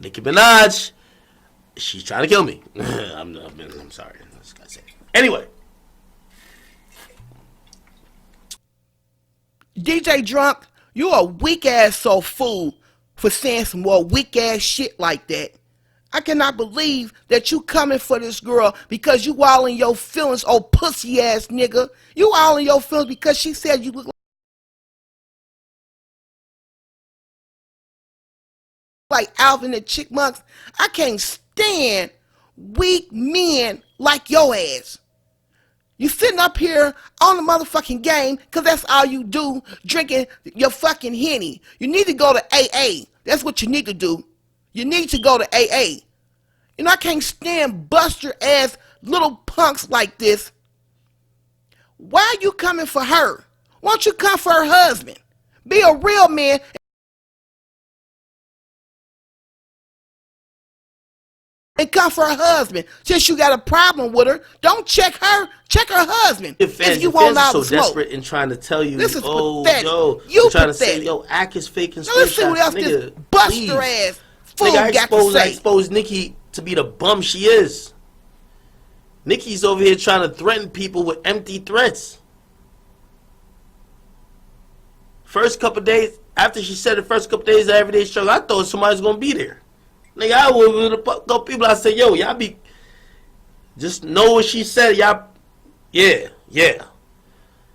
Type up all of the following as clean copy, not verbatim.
Nicki Minaj, she's trying to kill me. I'm sorry. I just gotta say it. Anyway. DJ Drunk, you a weak ass so fool for saying some more weak ass shit like that. I cannot believe that you coming for this girl because you all in your feelings, old pussy ass nigga. You all in your feelings because she said you look like Alvin and Chickmunks. I can't stand weak men like your ass. You sitting up here on the motherfucking game because that's all you do, drinking your fucking Henny. You need to go to AA. That's what you need to do. You need to go to AA. You know, I can't stand buster ass little punks like this. Why are you coming for her? Why don't you come for her husband? Be a real man. And come for her husband. Since you got a problem with her, don't check her. Check her husband. If you want all the smoke. Desperate and trying to tell you, this is pathetic. Yo, you trying pathetic. to say, yo, Ack is faking. Now let's see what else this buster ass fool got to say. I exposed Nicki to be the bum she is. Nicki's over here trying to threaten people with empty threats. First couple days, after she said the first couple days of Everyday Struggle, I thought somebody was going to be there. Nigga, I was with the people. I said, yo, y'all be, just know what she said. Y'all, yeah.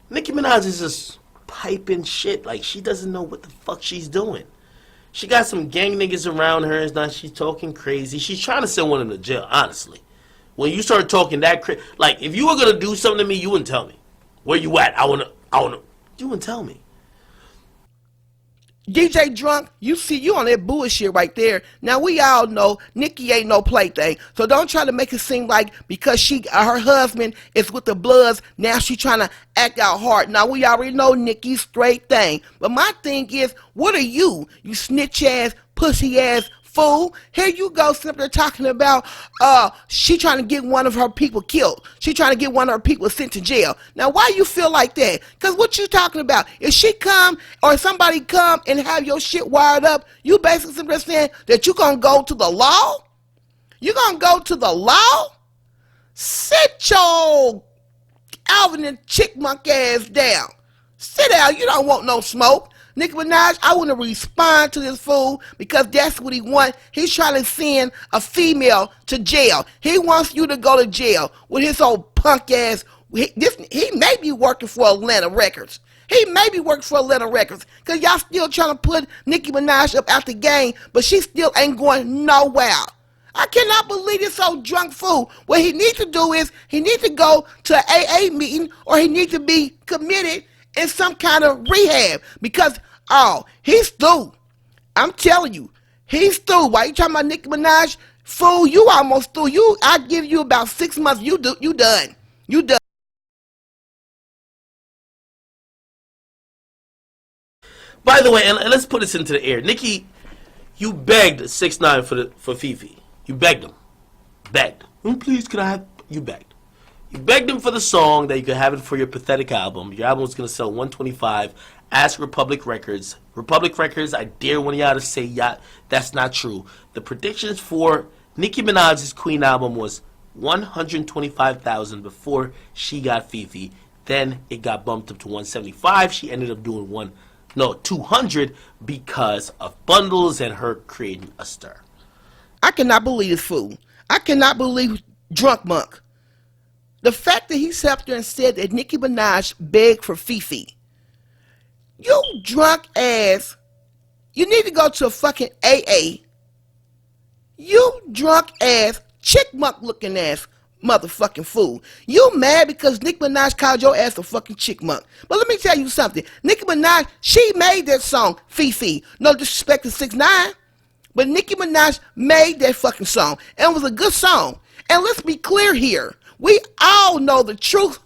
Nicki Minaj is just piping shit. Like, she doesn't know what the fuck she's doing. She got some gang niggas around her. It's not, she's talking crazy. She's trying to send one of them to jail, honestly. When you start talking that crazy, like, if you were going to do something to me, you wouldn't tell me. Where you at? I wanna, you wouldn't tell me. DJ Drunk, you see, you on that bullshit right there. Now, we all know Nicki ain't no plaything. So don't try to make it seem like because her husband is with the Bloods, now she trying to act out hard. Now, we already know Nicki's straight thing. But my thing is, what are you snitch ass, pussy ass fool? Here you go, simply talking about she trying to get one of her people killed. She trying to get one of her people sent to jail. Now, why you feel like that? Because what you talking about? If she come or somebody come and have your shit wired up, you basically simply saying that you going to go to the law? You going to go to the law? Sit your Alvin and Chickmunk ass down. Sit down. You don't want no smoke. Nicki Minaj, I want to respond to this fool because that's what he wants. He's trying to send a female to jail. He wants you to go to jail with his old punk ass. He may be working for Atlanta Records. He may be working for Atlanta Records because y'all still trying to put Nicki Minaj up out the game, but she still ain't going nowhere. I cannot believe this old drunk fool. What he needs to do is he needs to go to an AA meeting or he needs to be committed in some kind of rehab because, he's through. I'm telling you, he's through. Why you talking about Nicki Minaj? Fool, you almost through. I give you about 6 months. You done. You done. By the way, and let's put this into the air. Nicki, you begged 6ix9ine for Fifi. You begged him. Begged. Please, could I have... You begged. You begged him for the song that you could have it for your pathetic album. Your album was going to sell 125. Ask Republic Records. Republic Records, I dare one of y'all to say, that's not true. The predictions for Nicki Minaj's Queen album was 125,000 before she got Fifi. Then it got bumped up to 175. She ended up doing 200 because of bundles and her creating a stir. I cannot believe this fool. I cannot believe Drunk Monk. The fact that he sat up there and said that Nicki Minaj begged for Fifi. You drunk ass. You need to go to a fucking AA. You drunk ass, chickmunk looking ass motherfucking fool. You mad because Nicki Minaj called your ass a fucking chickmunk. But let me tell you something. Nicki Minaj, she made that song, Fifi. No disrespect to 6ix9ine. But Nicki Minaj made that fucking song. And it was a good song. And let's be clear here. We all know the truth.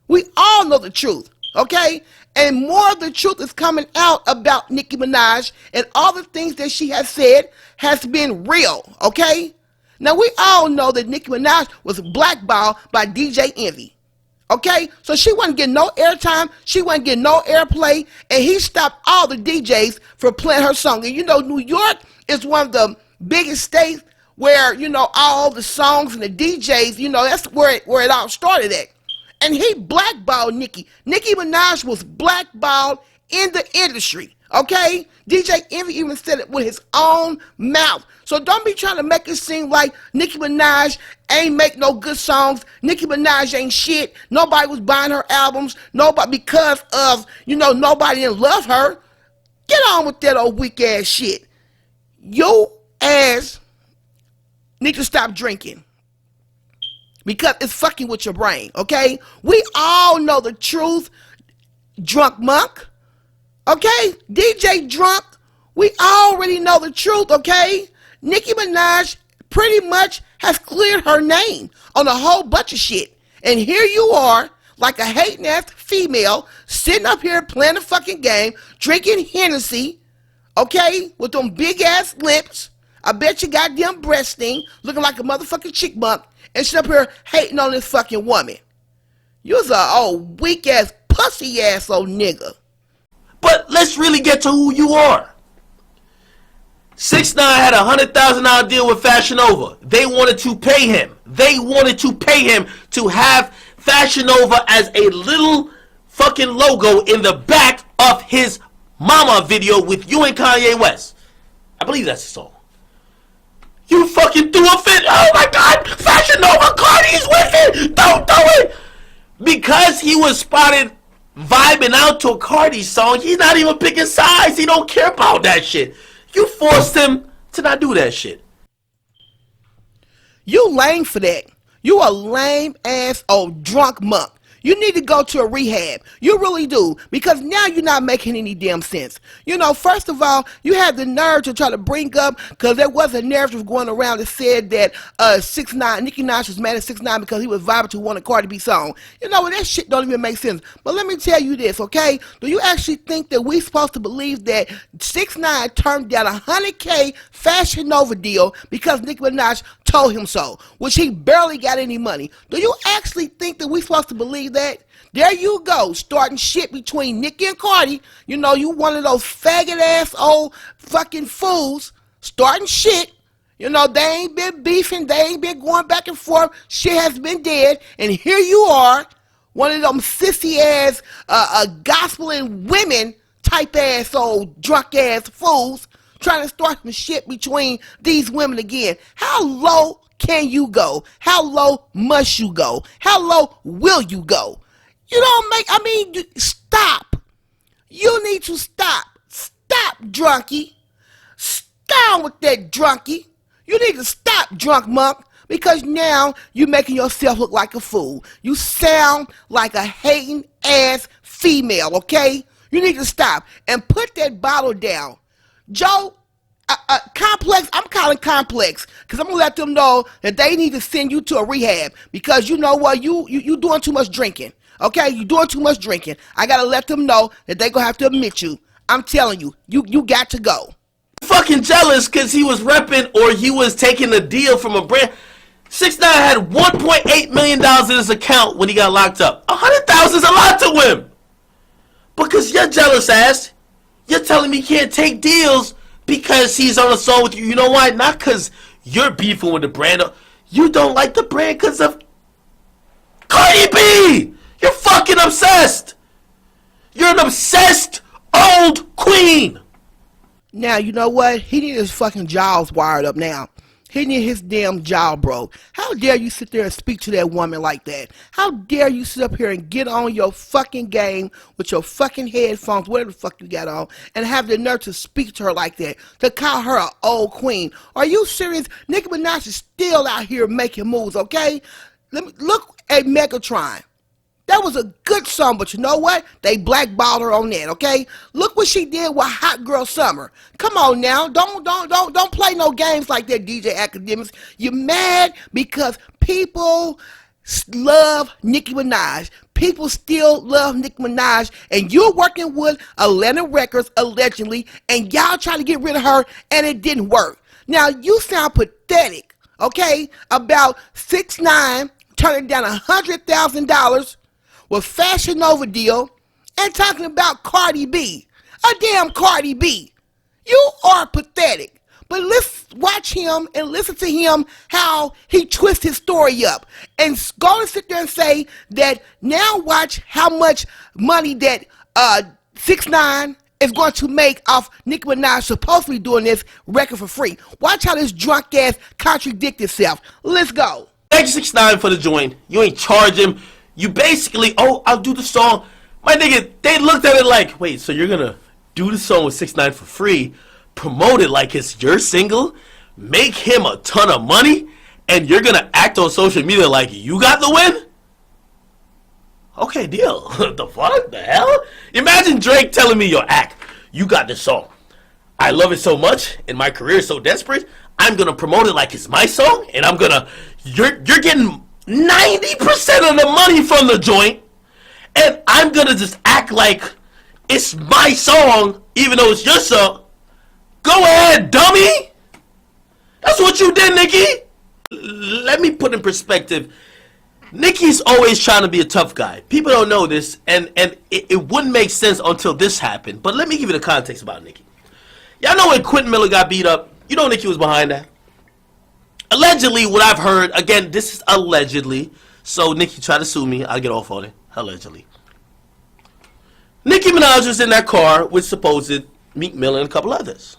We all know the truth, okay? And more of the truth is coming out about Nicki Minaj and all the things that she has said has been real, okay? Now, we all know that Nicki Minaj was blackballed by DJ Envy, okay? So she wasn't getting no airtime. She wasn't getting no airplay. And he stopped all the DJs from playing her song. And you know, New York is one of the biggest states where, you know, all the songs and the DJs, you know, that's where it all started at. And he blackballed Nicki. Nicki Minaj was blackballed in the industry. Okay? DJ Envy even said it with his own mouth. So don't be trying to make it seem like Nicki Minaj ain't make no good songs. Nicki Minaj ain't shit. Nobody was buying her albums. Nobody, because of, you know, nobody didn't love her. Get on with that old weak ass shit. Your ass need to stop drinking. Because it's fucking with your brain, okay? We all know the truth, Drunk Monk. Okay? DJ Drunk, we already know the truth, okay? Nicki Minaj pretty much has cleared her name on a whole bunch of shit. And here you are, like a hating ass female, sitting up here playing the fucking game, drinking Hennessy, okay, with them big ass lips. I bet you goddamn breast thing, looking like a motherfucking chickbunk, and sit up here hating on this fucking woman. You's a old weak ass, pussy ass old nigga. But let's really get to who you are. 6ix9ine had a $100,000 deal with Fashion Nova. They wanted to pay him. They wanted to pay him to have Fashion Nova as a little fucking logo in the back of his Mama video with you and Kanye West. I believe that's the song. You fucking threw a fit. Oh my God, Fashion Nova, Cardi's with it. Don't do it. Because he was spotted vibing out to a Cardi song, he's not even picking sides. He don't care about that shit. You forced him to not do that shit. You lame for that. You a lame ass old drunk monk. You need to go to a rehab. You really do. Because now you're not making any damn sense. You know, first of all, you had the nerve to try to bring up, because there was a narrative going around that said that 6ix9ine, Nicki Minaj was mad at 6ix9ine because he was vibing to one of Cardi B song. You know, that shit don't even make sense. But let me tell you this, okay? Do you actually think that we supposed to believe that 6ix9ine turned down a $100K Fashion Nova deal because Nicki Minaj told him so, which he barely got any money? Do you actually think that we supposed to believe that? There you go, starting shit between Nicki and Cardi. You know, you one of those faggot ass old fucking fools starting shit. You know, they ain't been beefing, they ain't been going back and forth. Shit has been dead, and here you are, one of them sissy ass gospeling women type ass old drunk ass fools trying to start some shit between these women again. How low can you go? How low must you go? How low will you go? You don't make, I mean, stop. You need to stop. Stop, drunkie. Stop with that drunkie. You need to stop, drunk monk, because now you're making yourself look like a fool. You sound like a hating ass female, okay? You need to stop and put that bottle down. Joe, Complex, I'm calling Complex, because I'm going to let them know that they need to send you to a rehab, because you know what, you doing too much drinking, okay? You doing too much drinking. I got to let them know that they going to have to admit you. I'm telling you, you got to go. Fucking jealous because he was repping or he was taking a deal from a brand. 6ix9ine had $1.8 million in his account when he got locked up. $100,000 is a lot to him. Because you're jealous ass. You're telling me he can't take deals because he's on a song with you. You know why? Not because you're beefing with the brand. You don't like the brand because of Cardi B. You're fucking obsessed. You're an obsessed old queen. Now, you know what? He need his fucking jaws wired up now. He need his damn jaw broke. How dare you sit there and speak to that woman like that? How dare you sit up here and get on your fucking game with your fucking headphones, whatever the fuck you got on, and have the nerve to speak to her like that, to call her an old queen? Are you serious? Nicki Minaj is still out here making moves, okay? Look at Megatron. That was a good song, but you know what? They blackballed her on that, okay? Look what she did with Hot Girl Summer. Come on now. Don't play no games like that, DJ Akademiks. You're mad because people love Nicki Minaj. People still love Nicki Minaj, and you're working with Atlantic Records, allegedly, and y'all trying to get rid of her, and it didn't work. Now, you sound pathetic, okay, about 6ix9ine turning down $100,000 with Fashion Nova deal and talking about Cardi B. A damn Cardi B. You are pathetic. But let's watch him and listen to him how he twists his story up. And go and sit there and say that now watch how much money that 6ix9ine is going to make off Nicki Minaj supposed to be doing this record for free. Watch how this drunk ass contradict itself. Let's go. Thank you 6ix9ine for the joint. You ain't charge him. You basically, oh, I'll do the song. My nigga, they looked at it like, wait, so you're gonna do the song with 6ix9ine for free, promote it like it's your single, make him a ton of money, and you're gonna act on social media like you got the win? Okay, deal. The fuck? The hell? Imagine Drake telling me, yo, act, you got this song. I love it so much, and my career is so desperate, I'm gonna promote it like it's my song, and you're getting 90% of the money from the joint, and I'm gonna just act like it's my song, even though it's your song. Go ahead, dummy! That's what you did, Nicki! Let me put in perspective. Nicki's always trying to be a tough guy. People don't know this, and it wouldn't make sense until this happened. But let me give you the context about Nicki. Y'all know when Quentin Miller got beat up, you know Nicki was behind that? Allegedly, what I've heard, again, this is allegedly, so Nicki tried to sue me, I'll get off on it, allegedly. Nicki Minaj was in that car with supposed Meek Mill and a couple others.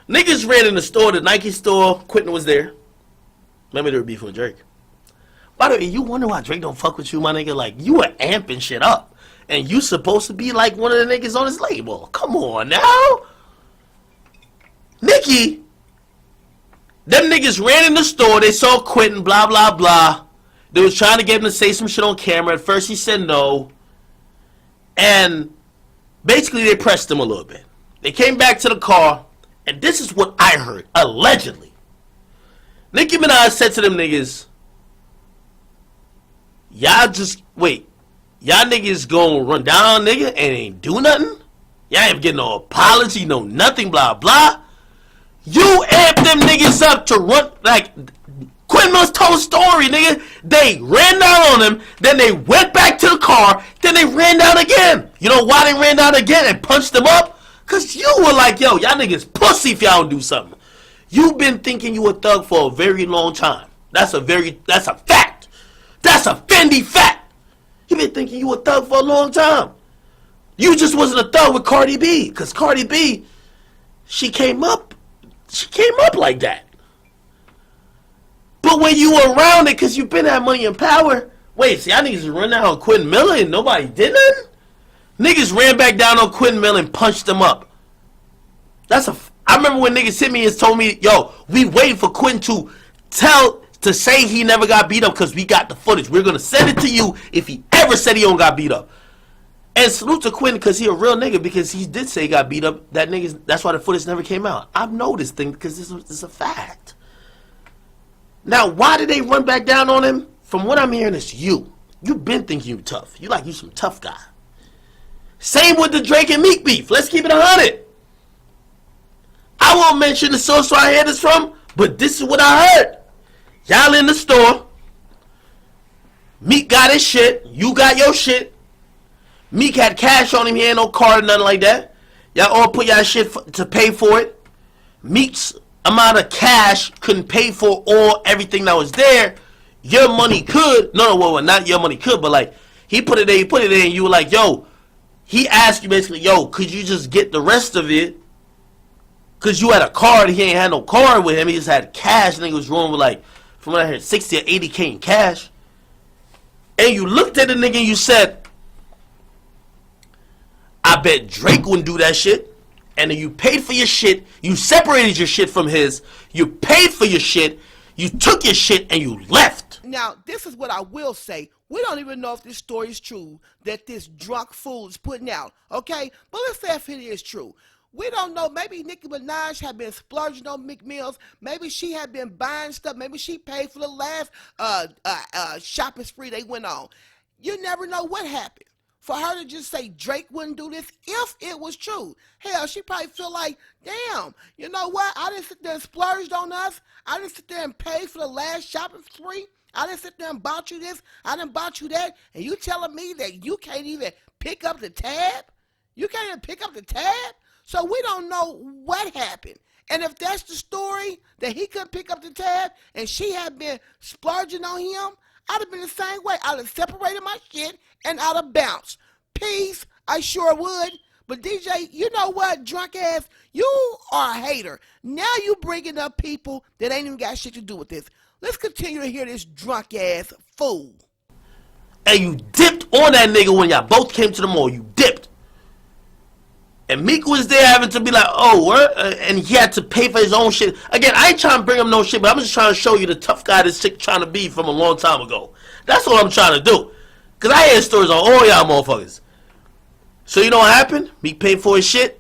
Niggas ran in the store, the Nike store, Quentin was there. Remember they were beefing with Drake. By the way, you wonder why Drake don't fuck with you, my nigga? Like, you were amping shit up. And you supposed to be like one of the niggas on his label. Come on now. Nicki, them niggas ran in the store, they saw Quentin, blah, blah, blah. They was trying to get him to say some shit on camera. At first he said no. And basically they pressed him a little bit. They came back to the car, and this is what I heard, allegedly. Nicki Minaj said to them niggas, y'all niggas gonna run down nigga and ain't do nothing? Y'all ain't getting no apology, no nothing, blah, blah. You amped them niggas up to run, like, Quentin Miller's told story, nigga. They ran down on him, then they went back to the car, then they ran down again. You know why they ran down again and punched them up? Cause you were like, yo, y'all niggas pussy if y'all don't do something. You've been thinking you a thug for a very long time. That's a fact. That's a Fendi fact. You been thinking you a thug for a long time. You just wasn't a thug with Cardi B. Cause Cardi B, she came up like that. But when you were around it, cause you've been at money and power, wait, see, y'all niggas run down on Quentin Miller and nobody did nothing? Niggas ran back down on Quentin Miller and punched him up. I remember when niggas hit me and told me, yo, we waiting for Quentin to say he never got beat up because we got the footage. We're gonna send it to you if he ever said he don't got beat up. And salute to Quentin because he a real nigga, because he did say he got beat up. That's why the footage never came out. I've known this thing because this is a fact. Now, why did they run back down on him? From what I'm hearing, it's you. You've been thinking you tough. You some tough guy. Same with the Drake and Meek beef. Let's keep it 100. I won't mention the source where I heard this from, but this is what I heard. Y'all in the store. Meek got his shit. You got your shit. Meek had cash on him. He ain't no card or nothing like that. Y'all all put y'all shit to pay for it. Meek's amount of cash couldn't pay for everything that was there. Your money could. No, well, not your money could, but like, he put it there, and you were like, yo, he asked you basically, yo, could you just get the rest of it? Because you had a card, he ain't had no card with him, he just had cash, and he was rolling with like, from what I heard, 60 or 80K in cash. And you looked at the nigga and you said, I bet Drake wouldn't do that shit. And then you paid for your shit, you separated your shit from his, you paid for your shit, you took your shit, and you left. Now, this is what I will say. We don't even know if this story is true that this drunk fool is putting out, okay? But let's say if it is true. We don't know. Maybe Nicki Minaj had been splurging on Meek Mills. Maybe she had been buying stuff. Maybe she paid for the last shopping spree they went on. You never know what happened. For her to just say Drake wouldn't do this, if it was true, hell, she probably feel like, damn, you know what? I didn't sit there and splurged on us. I didn't sit there and pay for the last shopping spree. I didn't sit there and bought you this. I didn't bought you that. And you telling me that you can't even pick up the tab? You can't even pick up the tab? So we don't know what happened. And if that's the story, that he couldn't pick up the tab and she had been splurging on him, I'd have been the same way. I'd have separated my shit and I'd have bounced. Peace, I sure would. But DJ, you know what, drunk ass, you are a hater. Now you bringing up people that ain't even got shit to do with this. Let's continue to hear this drunk ass fool. And you dipped on that nigga when y'all both came to the mall. You dipped. And Meek was there having to be like, oh, what? And he had to pay for his own shit. Again, I ain't trying to bring him no shit, but I'm just trying to show you the tough guy this chick trying to be from a long time ago. That's what I'm trying to do. Because I hear stories on all y'all motherfuckers. So you know what happened? Meek paid for his shit.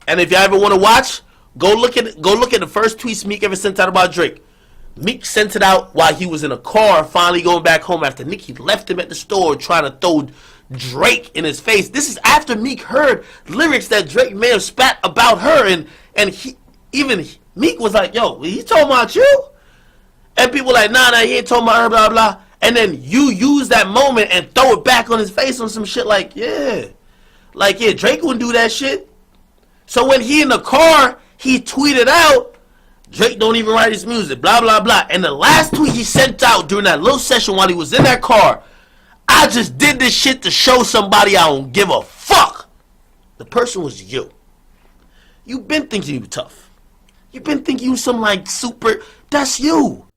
And if y'all ever want to watch, go look at the first tweets Meek ever sent out about Drake. Meek sent it out while he was in a car, finally going back home after Nicki left him at the store trying to throw Drake in his face. This is after Meek heard lyrics that Drake may have spat about her, and Meek was like, yo, he talking about you? And people like, nah, he ain't talking about her, blah, blah. And then you use that moment and throw it back on his face on some shit like, yeah, Drake wouldn't do that shit. So when he in the car, he tweeted out, Drake don't even write his music, blah, blah, blah. And the last tweet he sent out during that little session while he was in that car, I just did this shit to show somebody I don't give a fuck. The person was you. You been thinking you were tough. You been thinking you some like super, that's you.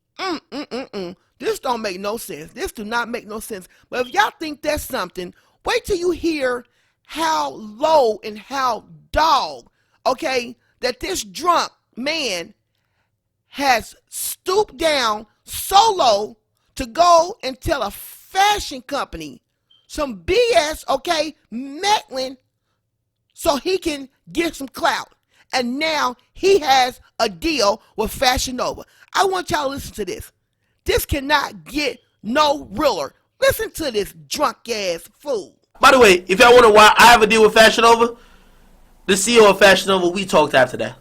This don't make no sense. This do not make no sense. But if y'all think that's something, wait till you hear how low and how dog, okay, that this drunk man has stooped down so low to go and tell a fashion company some BS, okay, meddling, so he can get some clout. And now he has a deal with Fashion Nova. I want y'all to listen to this. This cannot get no realer. Listen to this drunk ass fool. By the way, if y'all wonder why I have a deal with Fashion Nova, the CEO of Fashion Nova, we talked after that.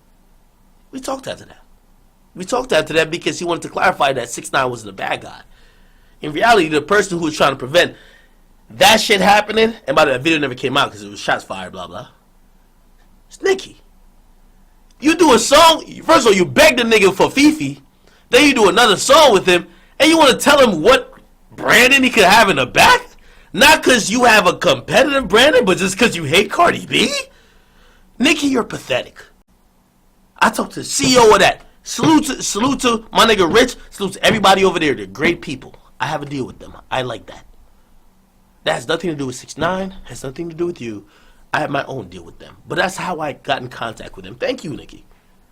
We talked after that because he wanted to clarify that 6ix9ine wasn't a bad guy. In reality, the person who was trying to prevent that shit happening, and by the way, that video never came out because it was shots fired, blah, blah, it's Nicki. You do a song, first of all, you beg the nigga for Fifi, then you do another song with him, and you want to tell him what branding he could have in the back? Not because you have a competitive branding, but just because you hate Cardi B? Nicki, you're pathetic. I talked to the CEO of that. Salute to my nigga Rich. Salute to everybody over there. They're great people. I have a deal with them. I like that. That has nothing to do with 6ix9ine. Has nothing to do with you. I have my own deal with them. But that's how I got in contact with him. Thank you, Nicki.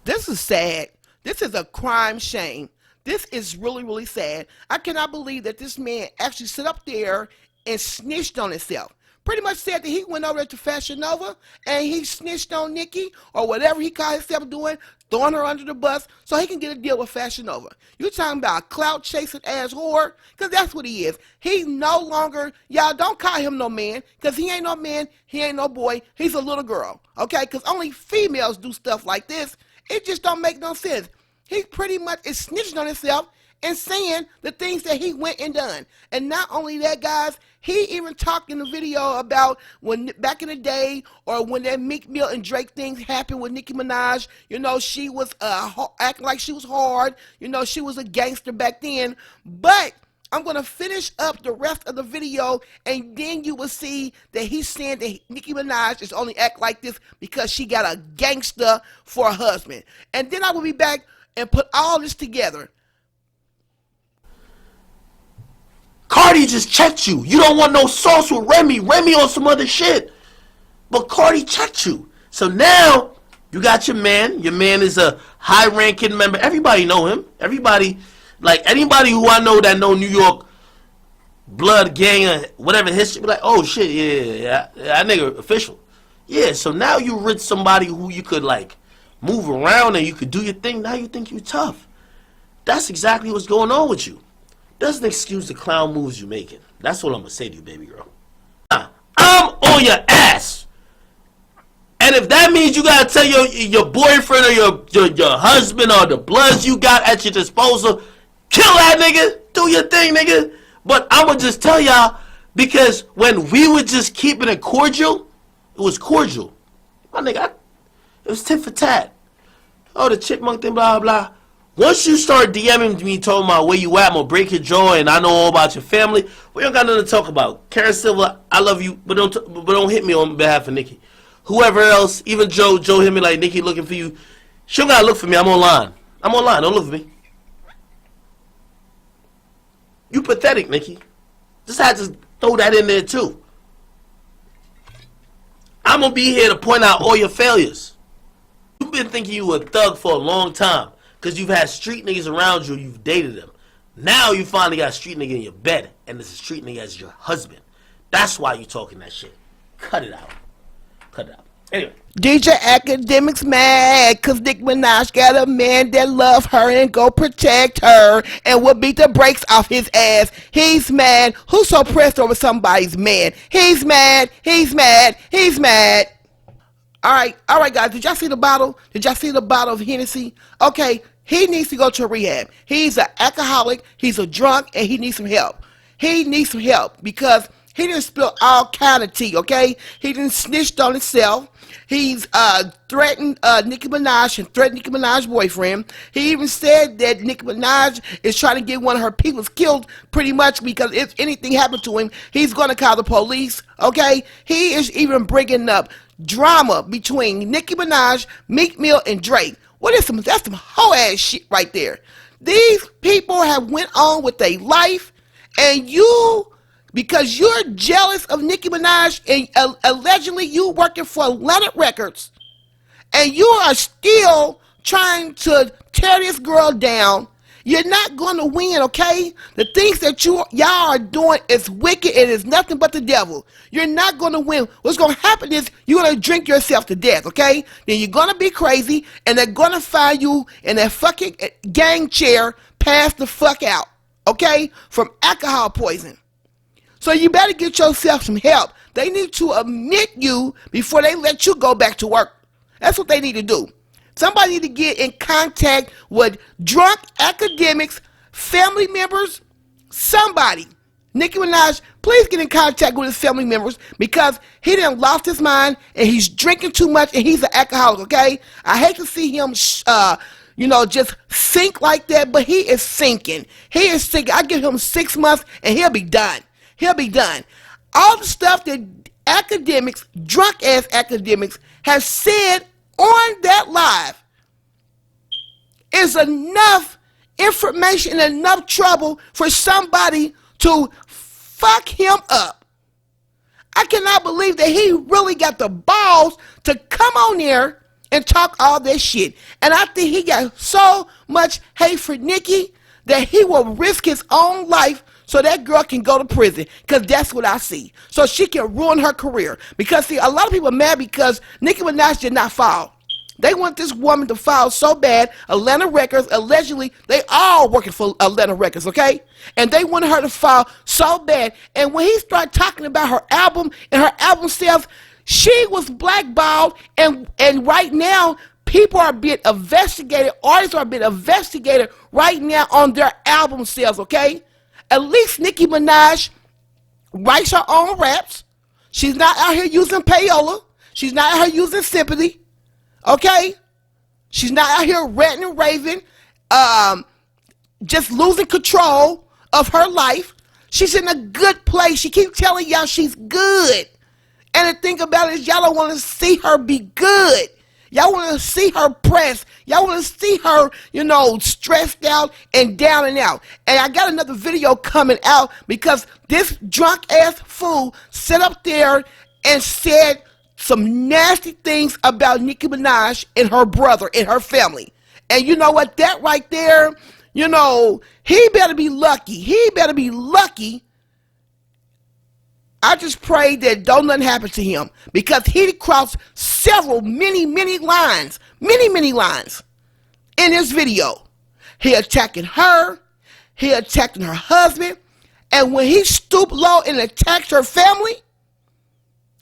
This is sad. This is a crime shame. This is really, really sad. I cannot believe that this man actually sit up there and snitched on himself. Pretty much said that he went over there to Fashion Nova and he snitched on Nicki or whatever he called himself doing, throwing her under the bus so he can get a deal with Fashion Nova. You talking about a clout chasing ass whore? Because that's what he is. He's no longer, y'all don't call him no man because he ain't no man, he ain't no boy, he's a little girl. Okay? Because only females do stuff like this. It just don't make no sense. He pretty much is snitching on himself and saying the things that he went and done. And not only that, guys, he even talked in the video about when back in the day or when that Meek Mill and Drake things happened with Nicki Minaj, you know, she was acting like she was hard. You know, she was a gangster back then. But I'm going to finish up the rest of the video and then you will see that he's saying that Nicki Minaj is only act like this because she got a gangster for a husband. And then I will be back and put all this together. Cardi just checked you. You don't want no sauce with Remy. Remy on some other shit. But Cardi checked you. So now you got your man. Your man is a high-ranking member. Everybody know him. Everybody, like anybody who I know that know New York blood gang or whatever history, be like, oh shit, yeah, that nigga official. Yeah, so now you rich somebody who you could like move around and you could do your thing. Now you think you tough. That's exactly what's going on with you. Doesn't excuse the clown moves you making. That's what I'm gonna say to you, baby girl. I'm on your ass. And if that means you gotta tell your boyfriend or your husband or the bloods you got at your disposal, kill that nigga. Do your thing, nigga. But I'ma just tell y'all, because when we were just keeping it cordial, it was cordial. My nigga, it was tit for tat. Oh, the chipmunk thing, blah, blah. Once you start DMing me talking about where you at, I'm going to break your jaw and I know all about your family, we don't got nothing to talk about. Karen Silva, I love you, but don't hit me on behalf of Nicki. Whoever else, even Joe hit me like, Nicki looking for you. She don't got to look for me. I'm online. Don't look for me. You pathetic, Nicki. Just had to throw that in there, too. I'm going to be here to point out all your failures. You've been thinking you were a thug for a long time because you've had street niggas around you, you've dated them. Now you finally got a street nigga in your bed, and this street nigga as your husband. That's why you talking that shit. Cut it out. Anyway. DJ Akademiks mad cause Nicki Minaj got a man that love her and go protect her and will beat the brakes off his ass. He's mad. Who's so pressed over somebody's man? He's mad. Alright guys, did y'all see the bottle? Did y'all see the bottle of Hennessy? Okay, he needs to go to rehab. He's an alcoholic, he's a drunk, and he needs some help. He needs some help because he didn't spill all kind of tea, okay? He didn't snitched on himself. He's threatened Nicki Minaj and threatened Nicki Minaj's boyfriend. He even said that Nicki Minaj is trying to get one of her people killed pretty much because if anything happened to him, he's going to call the police, okay? He is even bringing up drama between Nicki Minaj, Meek Mill, and Drake. That's some whole ass shit right there. These people have went on with their life, and you, because you're jealous of Nicki Minaj and allegedly you working for Atlantic Records, and you are still trying to tear this girl down, you're not going to win, okay? The things that y'all are doing is wicked. It is nothing but the devil. You're not going to win. What's going to happen is you're going to drink yourself to death, okay? Then you're going to be crazy, and they're going to find you in that fucking gang chair, pass the fuck out, okay? From alcohol poison. So you better get yourself some help. They need to admit you before they let you go back to work. That's what they need to do. Somebody need to get in contact with drunk Akademiks, family members, somebody. Nicki Minaj, please get in contact with his family members because he done lost his mind and he's drinking too much and he's an alcoholic, okay? I hate to see him, just sink like that, but he is sinking. He is sinking. I give him 6 months and he'll be done. All the stuff that Akademiks, drunk-ass Akademiks, have said on that live is enough information and enough trouble for somebody to fuck him up. I cannot believe that he really got the balls to come on there and talk all this shit. And I think he got so much hate for Nicki that he will risk his own life so that girl can go to prison, because that's what I see. So she can ruin her career. Because, see, a lot of people are mad because Nicki Minaj did not file. They want this woman to file so bad. Atlantic Records, allegedly, they all working for Atlantic Records, okay? And they wanted her to file so bad. And when he started talking about her album and her album sales, she was blackballed. And right now, people are being investigated. Artists are being investigated right now on their album sales, okay? At least Nicki Minaj writes her own raps. She's not out here using payola. She's not out here using sympathy. Okay? She's not out here ranting and raving, just losing control of her life. She's in a good place. She keeps telling y'all she's good. And the thing about it is y'all don't want to see her be good. Y'all want to see her pressed. Y'all want to see her, stressed out and down and out. And I got another video coming out because this drunk-ass fool sat up there and said some nasty things about Nicki Minaj and her brother and her family. And you know what? That right there, he better be lucky. He better be lucky. I just pray that don't nothing happen to him because he crossed many lines in this video. He attacking her, he attacking her husband, and when he stooped low and attacked her family,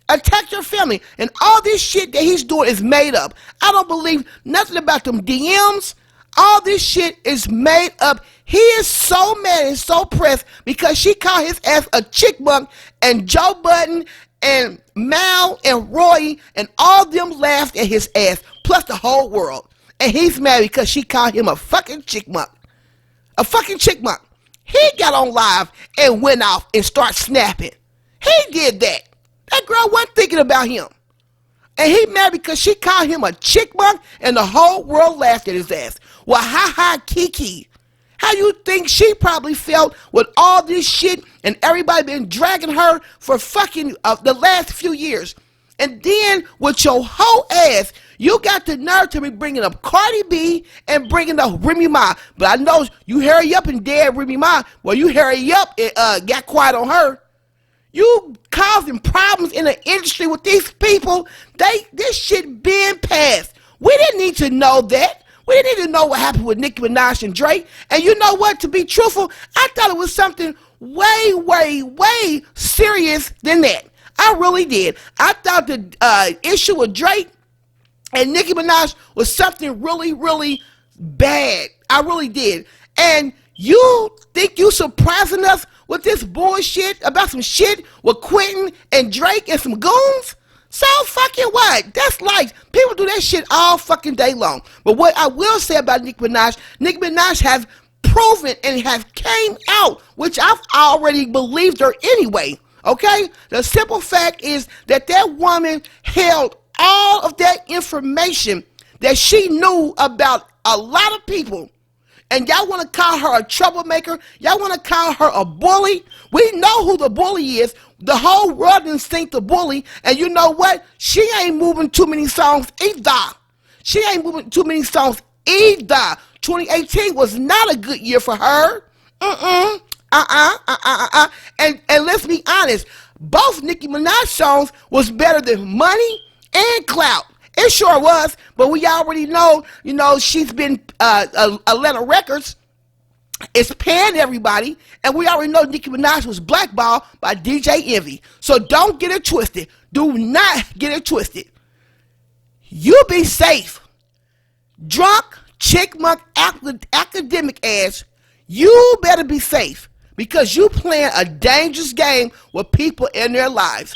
and all this shit that he's doing is made up. I don't believe nothing about them DMs. All this shit is made up. He is so mad and so pressed because she called his ass a chickbunk, and Joe Budden and Mal and Roy and all them laughed at his ass, plus the whole world. And he's mad because she called him a fucking chickmuck. A fucking chickmuck. He got on live and went off and started snapping. He did that. That girl wasn't thinking about him. And he mad because she called him a chickmuck and the whole world laughed at his ass. Well, ha Kiki. How you think she probably felt with all this shit and everybody been dragging her for fucking the last few years? And then with your whole ass, you got the nerve to be bringing up Cardi B and bringing up Remy Ma. But I know you hurry up and dead Remy Ma. Well, you hurry up and got quiet on her. You causing problems in the industry with these people. This shit been passed. We didn't need to know that. We didn't need to know what happened with Nicki Minaj and Drake. And you know what? To be truthful, I thought it was something way serious than that. I really did. I thought the issue with Drake and Nicki Minaj was something really bad. I really did. And you think you surprising us with this bullshit about some shit with Quentin and Drake and some goons? So fucking what? That's life. People do that shit all fucking day long. But what I will say about Nicki Minaj has proven and has came out, which I've already believed her anyway. Okay? The simple fact is that woman held all of that information that she knew about a lot of people. And y'all want to call her a troublemaker? Y'all want to call her a bully? We know who the bully is. The whole world didn't think the bully. And you know what? She ain't moving too many songs either. She ain't moving too many songs either. 2018 was not a good year for her. And let's be honest. Both Nicki Minaj songs was better than Money and Clout. It sure was, but we already know, she's been, Atlanta Records is paying everybody, and we already know Nicki Minaj was blackballed by DJ Envy. So don't get it twisted. Do not get it twisted. You be safe. Drunk, chickmuck, academic ass, you better be safe because you playing a dangerous game with people in their lives.